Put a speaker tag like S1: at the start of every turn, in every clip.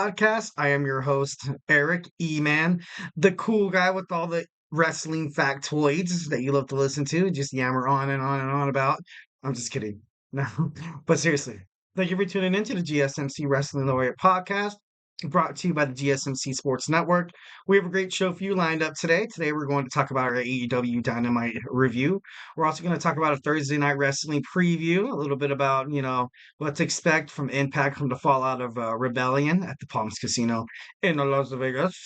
S1: Podcast. I am your host, Eric E-Man, the cool guy with all the wrestling factoids that you love to listen to, just yammer on and on and on about. I'm just kidding. No, but seriously, thank you for tuning into the GSMC Wrestling Laureate Podcast, brought to you by the GSMC Sports Network. We have a great show for you lined up today. Today, we're going to talk about our AEW Dynamite review. We're also going to talk about a Thursday Night Wrestling preview, a little bit about, what to expect from Impact from the fallout of Rebellion at the Palms Casino in Las Vegas.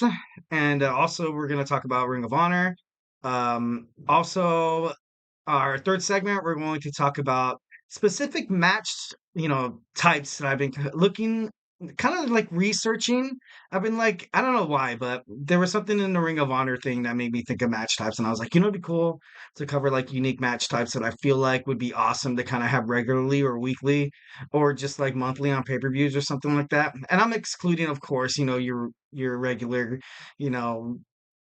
S1: And also, we're going to talk about Ring of Honor. Also, our third segment, we're going to talk about specific match, types that I've been looking, kind of like researching. I've been like, I don't know why, but there was something in the Ring of Honor thing that made me think of match types. And I was like, it'd be cool to cover like unique match types that I feel like would be awesome to kind of have regularly or weekly or just like monthly on pay-per-views or something like that. And I'm excluding, of course, your regular, you know,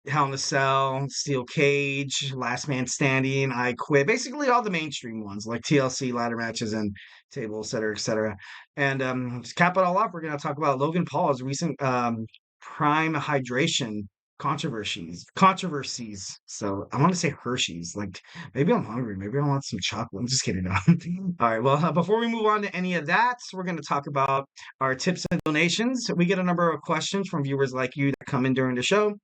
S1: Hell in a Cell, Steel Cage, Last Man Standing, I Quit. Basically all the mainstream ones like TLC, ladder matches, and table, et cetera, et cetera. And to cap it all off, we're going to talk about Logan Paul's recent prime hydration controversies. So I want to say Hershey's. Like maybe I'm hungry. Maybe I want some chocolate. I'm just kidding. All right. Well, before we move on to any of that, we're going to talk about our tips and donations. We get a number of questions from viewers like you that come in during the show.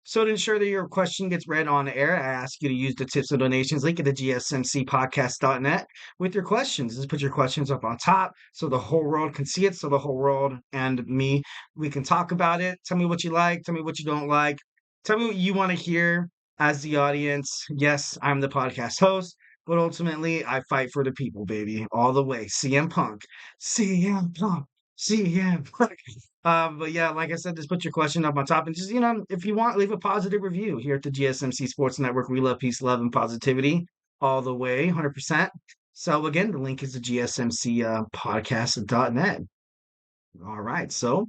S1: So to ensure that your question gets read on air, I ask you to use the tips and donations link at the gsmcpodcast.net with your questions. Just put your questions up on top so the whole world can see it, so the whole world and me, we can talk about it. Tell me what you like. Tell me what you don't like. Tell me what you want to hear as the audience. Yes, I'm the podcast host, but ultimately I fight for the people, baby, all the way. CM Punk. CM Punk. CM Punk. But yeah, like I said, just put your question up on top and just, if you want, leave a positive review here at the GSMC Sports Network. We love peace, love, and positivity all the way, 100%. So again, the link is the GSMC podcast.net. All right. So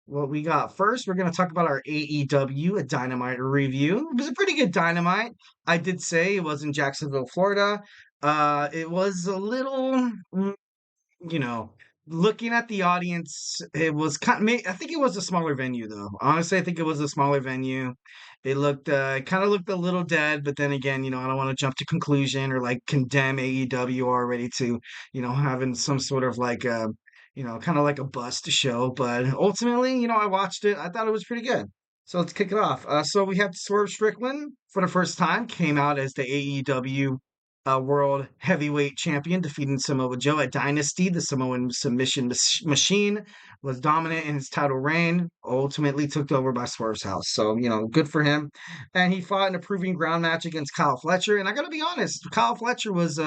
S1: what we got first, we're going to talk about our AEW Dynamite review. It was a pretty good Dynamite. I did say it was in Jacksonville, Florida. It was a little, you know, looking at the audience, it was I think it was a smaller venue though. Honestly, I think it was a smaller venue. It looked kind of looked a little dead, but then again, I don't want to jump to conclusion or like condemn AEW already to, having some sort of like kind of like a bust show. But ultimately, I watched it. I thought it was pretty good. So let's kick it off. So we have Swerve Strickland for the first time, came out as the AEW World Heavyweight Champion, defeating Samoa Joe at Dynasty. The Samoan submission machine was dominant in his title reign, ultimately took over by Swerve's house. So, good for him. And he fought in a proving ground match against Kyle Fletcher. And I got to be honest, Kyle Fletcher was,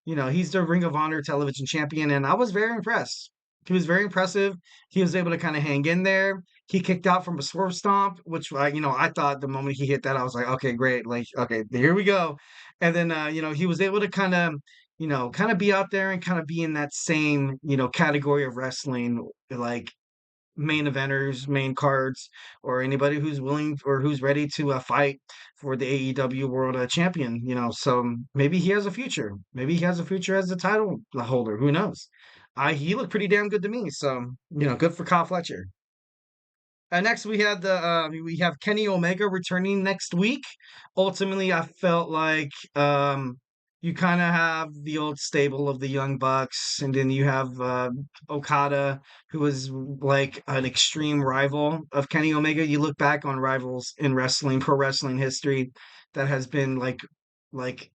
S1: he's the Ring of Honor television champion, and I was very impressed. He was very impressive. He was able to kind of hang in there. He kicked out from a swerve stomp, which I thought the moment he hit that, I was like, okay, great. Like, okay, here we go. And then, he was able to kind of be out there and kind of be in that same, category of wrestling, like main eventers, main cards, or anybody who's willing or who's ready to fight for the AEW World Champion, So maybe he has a future. Maybe he has a future as the title holder. Who knows? He looked pretty damn good to me. So, good for Kyle Fletcher. Next, we have Kenny Omega returning next week. Ultimately, I felt like you kind of have the old stable of the Young Bucks, and then you have Okada, who is like an extreme rival of Kenny Omega. You look back on rivals in wrestling, pro wrestling history, that has been like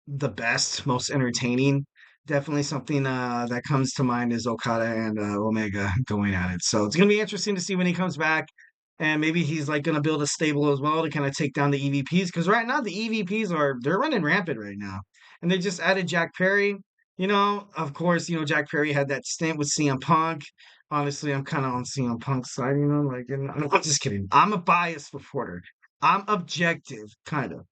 S1: the best, most entertaining. Definitely something that comes to mind is Okada and Omega going at it. So it's going to be interesting to see when he comes back. And maybe he's like going to build a stable as well to kind of take down the EVPs. Because right now the EVPs they're running rampant right now. And they just added Jack Perry. Of course, Jack Perry had that stint with CM Punk. Honestly, I'm kind of on CM Punk's side, I'm just kidding. I'm a biased reporter. I'm objective, kind of.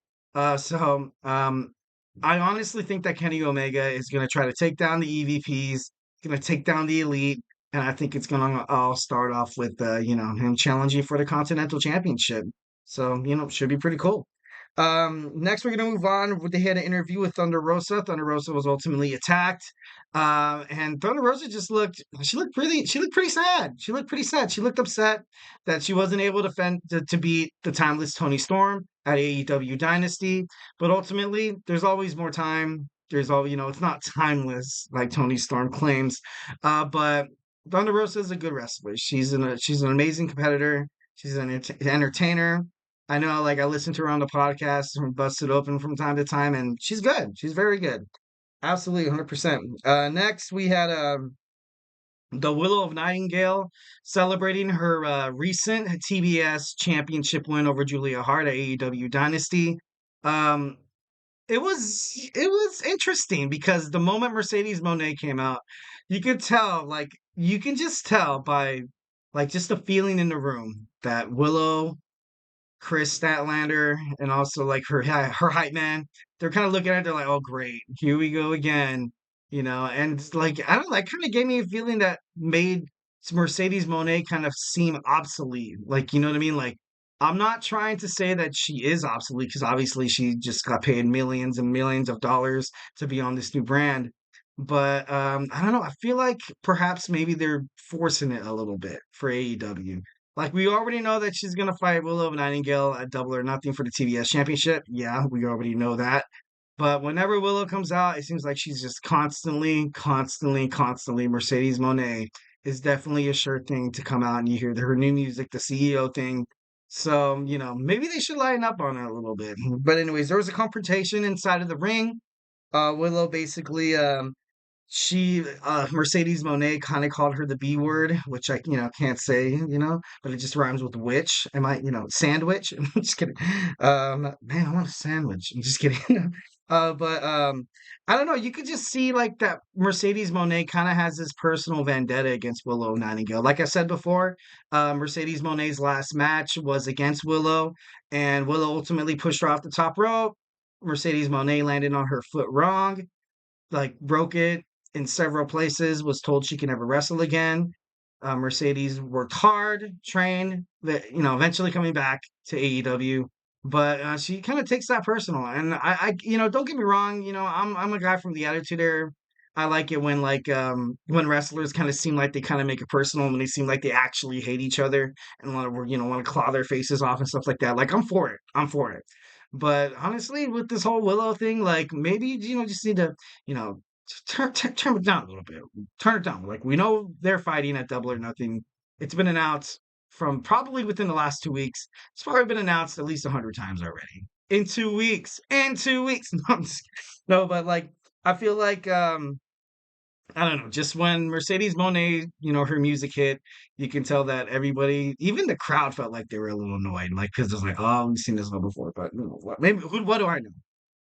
S1: I honestly think that Kenny Omega is going to try to take down the EVPs, going to take down the Elite, and I think it's going to all start off with, him challenging for the Continental Championship. So, should be pretty cool. Next, we're gonna move on. They had an interview with Thunder Rosa. Thunder Rosa was ultimately attacked, and Thunder Rosa just looked. She looked pretty sad. She looked pretty sad. She looked upset that she wasn't able to beat the timeless Tony Storm at AEW Dynasty. But ultimately, there's always more time. There's all it's not timeless like Tony Storm claims. But Thunder Rosa is a good wrestler. She's an amazing competitor. She's an entertainer. I know, like I listen to her on the podcast and bust it open from time to time, and she's good. She's very good. Absolutely, 100%. Next, we had the Willow of Nightingale celebrating her recent TBS championship win over Julia Hart at AEW Dynasty. Um, it was interesting because the moment Mercedes Moné came out, you could tell, like you can just tell by like just the feeling in the room that Willow, Chris Statlander, and also like her hype man. They're kind of looking at it, they're like, "Oh, great, here we go again," And like I don't know, that kind of gave me a feeling that made Mercedes Monet kind of seem obsolete. Like you know what I mean? Like I'm not trying to say that she is obsolete because obviously she just got paid millions and millions of dollars to be on this new brand. But I don't know. I feel like perhaps maybe they're forcing it a little bit for AEW. Like we already know that she's gonna fight Willow Nightingale at Double or Nothing for the TBS Championship. Yeah, we already know that. But whenever Willow comes out, it seems like she's just constantly. Mercedes Monet is definitely a sure thing to come out, and you hear her new music, the CEO thing. So maybe they should line up on it a little bit. But anyways, there was a confrontation inside of the ring. Willow basically Mercedes Monet kind of called her the B word, which I can't say, but it just rhymes with witch. Am I, sandwich? I'm just kidding. Man, I want a sandwich. I'm just kidding. But I don't know. You could just see like that Mercedes Monet kind of has this personal vendetta against Willow Nightingale. Like I said before, Mercedes Monet's last match was against Willow, and Willow ultimately pushed her off the top rope. Mercedes Monet landed on her foot wrong, like broke it in several places, was told she can never wrestle again. Mercedes worked hard, trained, eventually coming back to AEW. But she kind of takes that personal, and don't get me wrong. I'm a guy from the Attitude Era. I like it when wrestlers kind of seem like they kind of make it personal, when they seem like they actually hate each other and want to claw their faces off and stuff like that. Like I'm for it. I'm for it. But honestly, with this whole Willow thing, like maybe just need to you know turn it down a little bit. Turn it down. Like we know they're fighting at Double or Nothing. It's been announced from probably within the last 2 weeks. It's probably been announced at least 100 times already. In 2 weeks. In 2 weeks. No, but like I feel like I don't know, just when Mercedes Monet, her music hit, you can tell that everybody, even the crowd felt like they were a little annoyed, like, because it's like, oh, we've seen this one before, but what, maybe, what do I know?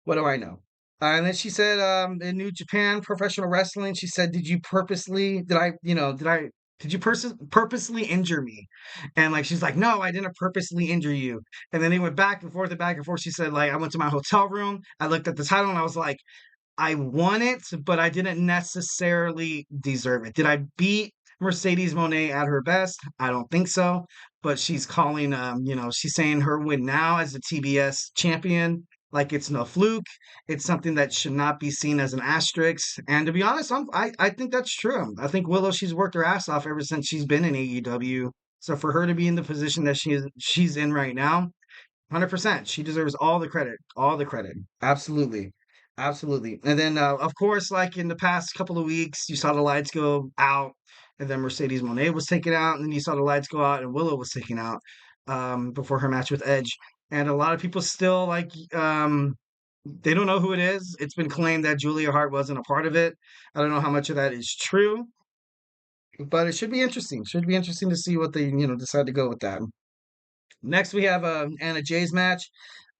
S1: What do I know? And then she said, in New Japan Professional Wrestling, she said, did you purposely injure me? And like, she's like, no, I didn't purposely injure you. And then they went back and forth and back and forth. She said, like, I went to my hotel room, I looked at the title, and I was like, I won it, but I didn't necessarily deserve it. Did I beat Mercedes Monet at her best? I don't think so. But she's calling, she's saying her win now as the TBS champion, like it's no fluke. It's something that should not be seen as an asterisk. And to be honest, I think that's true. I think Willow, she's worked her ass off ever since she's been in AEW. So for her to be in the position that she's in right now, 100%. She deserves all the credit. All the credit. Absolutely. Absolutely. And then, of course, like in the past couple of weeks, you saw the lights go out, and then Mercedes Monet was taken out, and then you saw the lights go out, and Willow was taken out before her match with Edge. And a lot of people still they don't know who it is. It's been claimed that Julia Hart wasn't a part of it. I don't know how much of that is true, but it should be interesting. Should be interesting to see what they decide to go with that. Next, we have Anna Jay's match.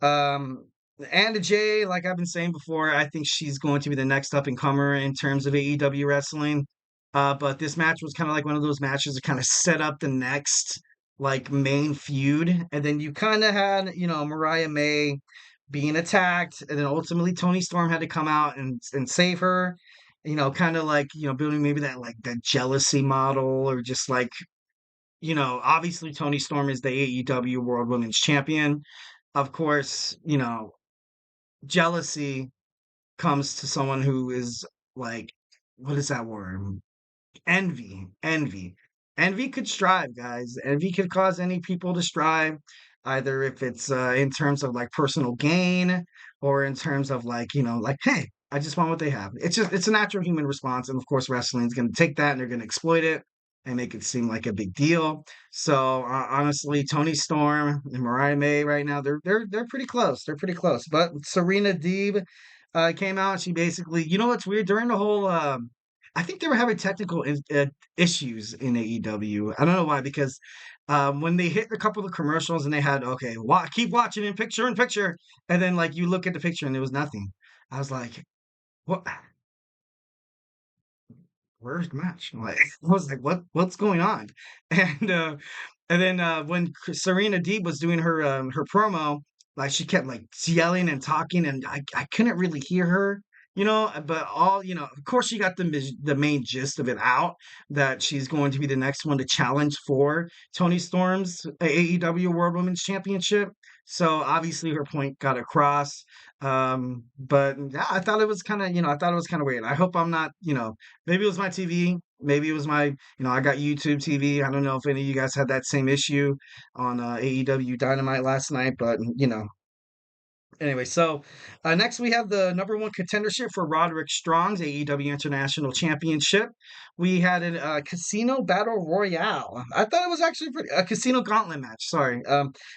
S1: Um, Anna Jay, like I've been saying before, I think she's going to be the next up and comer in terms of AEW wrestling. But this match was kind of like one of those matches that kind of set up the next like main feud, and then you kind of had Mariah May being attacked, and then ultimately Tony Storm had to come out and save her. Kind of like building maybe that jealousy model, or just like obviously Tony Storm is the AEW World Women's Champion. of course, jealousy comes to someone who is like, what is that word? Envy could strive, guys. Envy could cause any people to strive, either if it's in terms of like personal gain or in terms of like, like, hey, I just want what they have. It's a natural human response. And of course, wrestling is going to take that and they're going to exploit it and make it seem like a big deal. So honestly, Tony Storm and Mariah May right now, they're pretty close. They're pretty close. But Serena Deeb came out. She basically, what's weird during the whole I think they were having technical issues in AEW. I don't know why, because when they hit a couple of commercials and they had, okay, keep watching in picture, and then like you look at the picture and there was nothing. I was like, what? Where's the match? Like, I was like, what's going on? And then when Serena Deeb was doing her promo, like she kept like yelling and talking, and I couldn't really hear her, But of course, she got the main gist of it out, that she's going to be the next one to challenge for Tony Storm's AEW World Women's Championship. So obviously her point got across. But yeah, I thought it was kind of, I thought it was kind of weird. I hope I'm not, maybe it was my TV. Maybe it was my, I got YouTube TV. I don't know if any of you guys had that same issue on AEW Dynamite last night, but anyway, so next we have the number one contendership for Roderick Strong's AEW International Championship. We had a casino battle royale. I thought it was actually a casino gauntlet match. Sorry,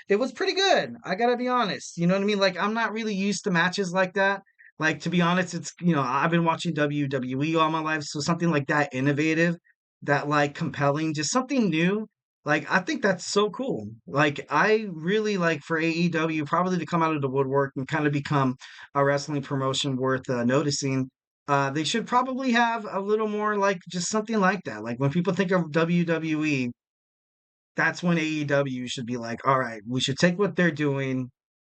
S1: it was pretty good. I gotta be honest. You know what I mean? Like I'm not really used to matches like that. Like to be honest, it's I've been watching WWE all my life, so something like that innovative, that like compelling, just something new. Like, I think that's so cool. Like, I really like for AEW probably to come out of the woodwork and kind of become a wrestling promotion worth noticing. They should probably have a little more like just something like that. Like when people think of WWE, that's when AEW should be like, all right, we should take what they're doing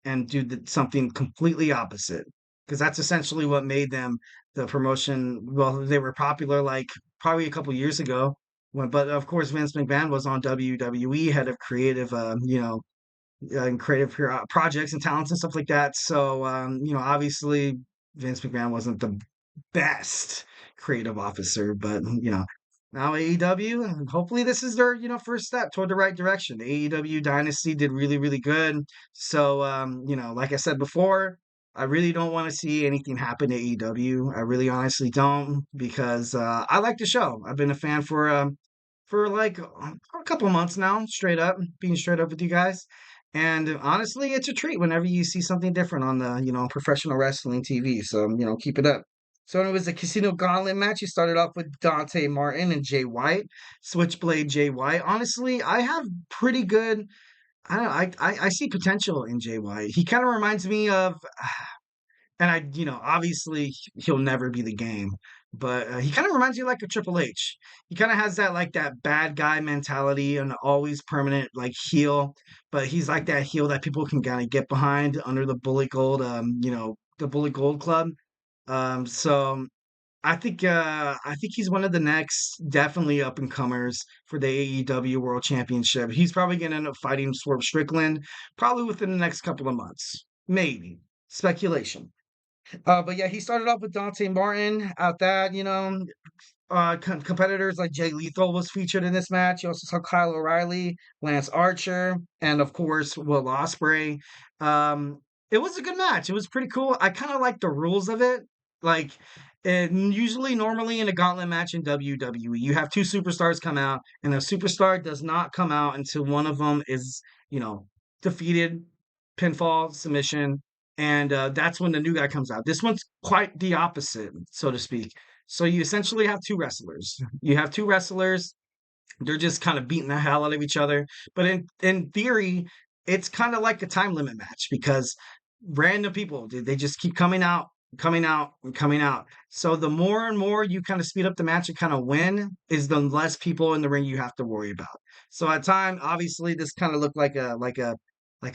S1: and do something completely opposite. Because that's essentially what made them the promotion. Well, they were popular like probably a couple years ago. But of course, Vince McMahon was on WWE, head of creative, and creative projects and talents and stuff like that. So, obviously Vince McMahon wasn't the best creative officer, but now AEW, and hopefully this is their first step toward the right direction. The AEW dynasty did really really good. So, like I said before, I really don't want to see anything happen to AEW. I really honestly don't, because I like the show. I've been a fan for like a couple months now, straight up, being straight up with you guys. And honestly, it's a treat whenever you see something different on the, professional wrestling TV. So, keep it up. So it was a Casino Gauntlet match. You started off with Dante Martin and Jay White, Switchblade Jay White. Honestly, I have pretty good. I don't know. I see potential in Jay White. He kind of reminds me of, and obviously he'll never be the Game, but he kind of reminds you like a Triple H. He kind of has that like that bad guy mentality and always permanent like heel, but he's like that heel that people can kind of get behind under the Bullet Gold, the Bullet Gold Club. So I think he's one of the next definitely up and comers for the AEW World Championship. He's probably gonna end up fighting Swerve Strickland probably within the next couple of months, maybe speculation. But yeah, he started off with Dante Martin out that, competitors like Jay Lethal was featured in this match. You also saw Kyle O'Reilly, Lance Archer, and of course, Will Ospreay. It was a good match. It was pretty cool. I kind of like the rules of it. Like, usually, normally in a gauntlet match in WWE, you have two superstars come out, and the superstar does not come out until one of them is, defeated, pinfall, submission, and that's when the new guy comes out. This one's quite the opposite, so to speak. So you essentially have two wrestlers. You have two wrestlers. They're just kind of beating the hell out of each other. But in theory, it's kind of like a time limit match, because random people, they just keep coming out, coming out, and coming out. So the more and more you kind of speed up the match and kind of win, is the less people in the ring you have to worry about. So at time, obviously, this kind of looked like a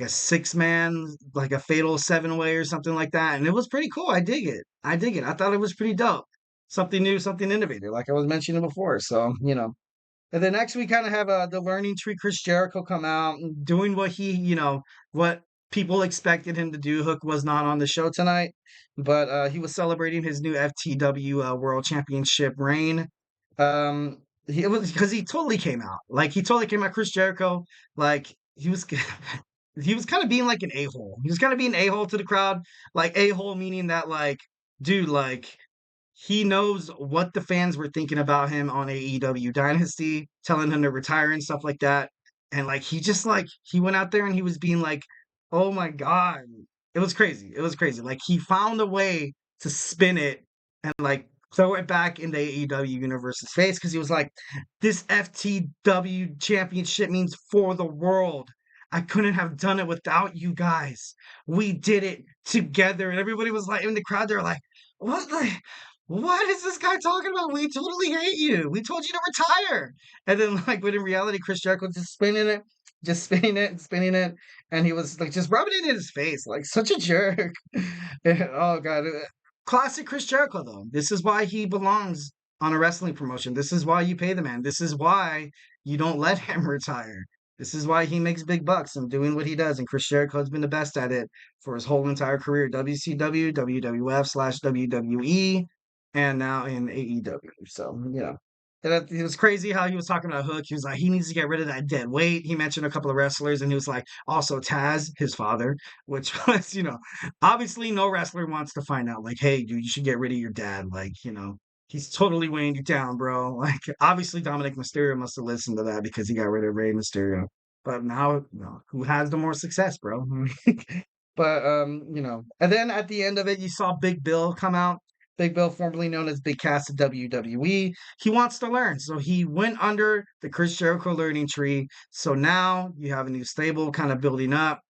S1: six man, like a fatal seven way or something like that. And it was pretty cool. I dig it. I dig it. I thought it was pretty dope. Something new, something innovative, like I was mentioning before. So, And then next we kind of have the learning tree Chris Jericho come out and doing what he, what people expected him to do. Hook was not on the show tonight, but he was celebrating his new FTW World Championship reign. He it was because he totally came out. Like he totally came out. Chris Jericho, like he was he was kind of being like an a-hole. He was kind of being a-hole to the crowd. Like a-hole meaning that like, dude, like he knows what the fans were thinking about him on AEW Dynasty, telling him to retire and stuff like that. And like he just like he went out there and he was being like, "Oh my God." It was crazy. It was crazy. Like he found a way to spin it and like throw it back in the AEW universe's face because he was like, "This FTW championship means for the world. I couldn't have done it without you guys. We did it together." And everybody was like in the crowd, they were like, "What the what is this guy talking about? We totally hate you. We told you to retire." And then like but in reality, Chris Jericho was just spinning it, just spinning it and spinning it. And he was like just rubbing it in his face, like such a jerk. Oh God. Classic Chris Jericho though. This is why he belongs on a wrestling promotion. This is why you pay the man. This is why you don't let him retire. This is why he makes big bucks and doing what he does. And Chris Jericho has been the best at it for his whole entire career. WCW, WWF/WWE, and now in AEW. So, And it was crazy how he was talking about Hook. He was like, he needs to get rid of that dead weight. He mentioned a couple of wrestlers, and he was like, also Taz, his father, which was, obviously no wrestler wants to find out, like, hey, dude, you should get rid of your dad. Like, he's totally weighing you down, bro. Like, obviously Dominic Mysterio must have listened to that because he got rid of Rey Mysterio. But now, who has the more success, bro? But and then at the end of it, you saw Big Bill come out. Big Bill, formerly known as Big Cass of WWE. He wants to learn. So he went under the Chris Jericho learning tree. So now you have a new stable kind of building up.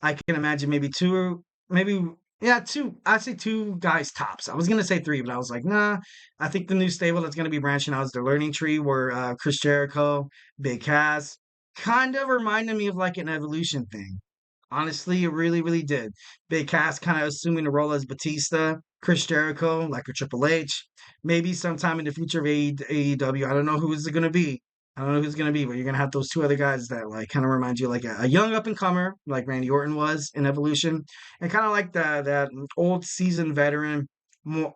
S1: I can imagine maybe two, maybe, yeah, two. I'd say two guys tops. I was going to say three, but I was like, nah. I think the new stable that's going to be branching out is the learning tree where Chris Jericho, Big Cass, kind of reminded me of like an evolution thing. Honestly, it really, really did. Big Cass kind of assuming the role as Batista, Chris Jericho, like a Triple H. Maybe sometime in the future of AEW, I don't know who is it going to be. I don't know who's going to be, but you're going to have those two other guys that like kind of remind you like a young up and comer, like Randy Orton was in Evolution, and kind of like that old seasoned veteran. More,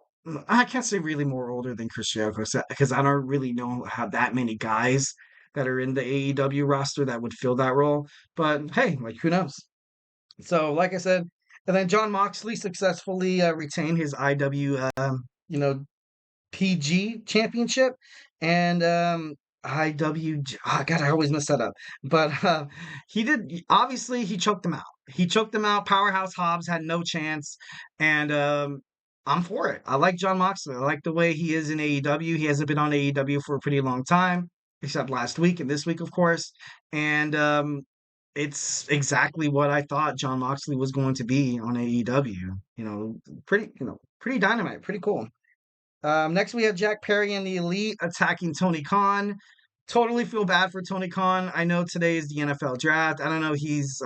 S1: I can't say really more older than Chris Jericho because I don't really know how that many guys that are in the AEW roster that would fill that role. But hey, like who knows? So, like I said, and then Jon Moxley successfully retained his you know, PG championship and God, I always mess that up. But he did. Obviously, he choked them out. He choked them out. Powerhouse Hobbs had no chance, and I'm for it. I like Jon Moxley. I like the way he is in AEW. He hasn't been on AEW for a pretty long time, except last week and this week, of course. And it's exactly what I thought Jon Moxley was going to be on AEW. Pretty dynamite, pretty cool. Next we have Jack Perry and the Elite attacking Tony Khan. Totally feel bad for Tony Khan. I know today is the NFL draft. I don't know if he's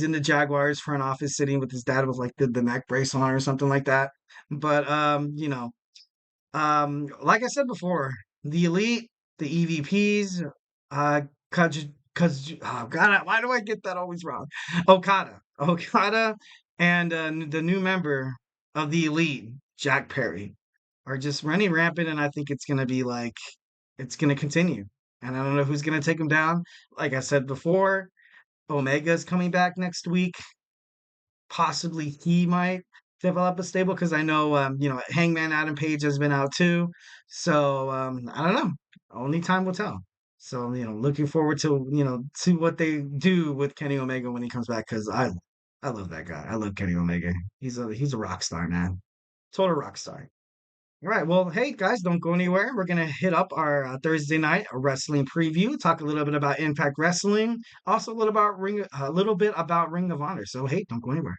S1: in the Jaguars front office sitting with his dad with like the neck brace on or something like that. But like I said before, the Elite, the EVPs, because oh God, why do I get that always wrong? Okada, and the new member of the Elite, Jack Perry, are just running rampant, and I think it's gonna be like it's gonna continue. And I don't know who's gonna take them down. Like I said before, Omega's coming back next week. Possibly he might develop a stable because I know Hangman Adam Page has been out too. So I don't know. Only time will tell. So looking forward to to what they do with Kenny Omega when he comes back because I love that guy. I love Kenny Omega. He's a rock star, man. Total rock star. All right. Well, hey guys, don't go anywhere. We're gonna hit up our Thursday night wrestling preview. Talk a little bit about Impact Wrestling. Also a little bit about Ring of Honor. So hey, don't go anywhere.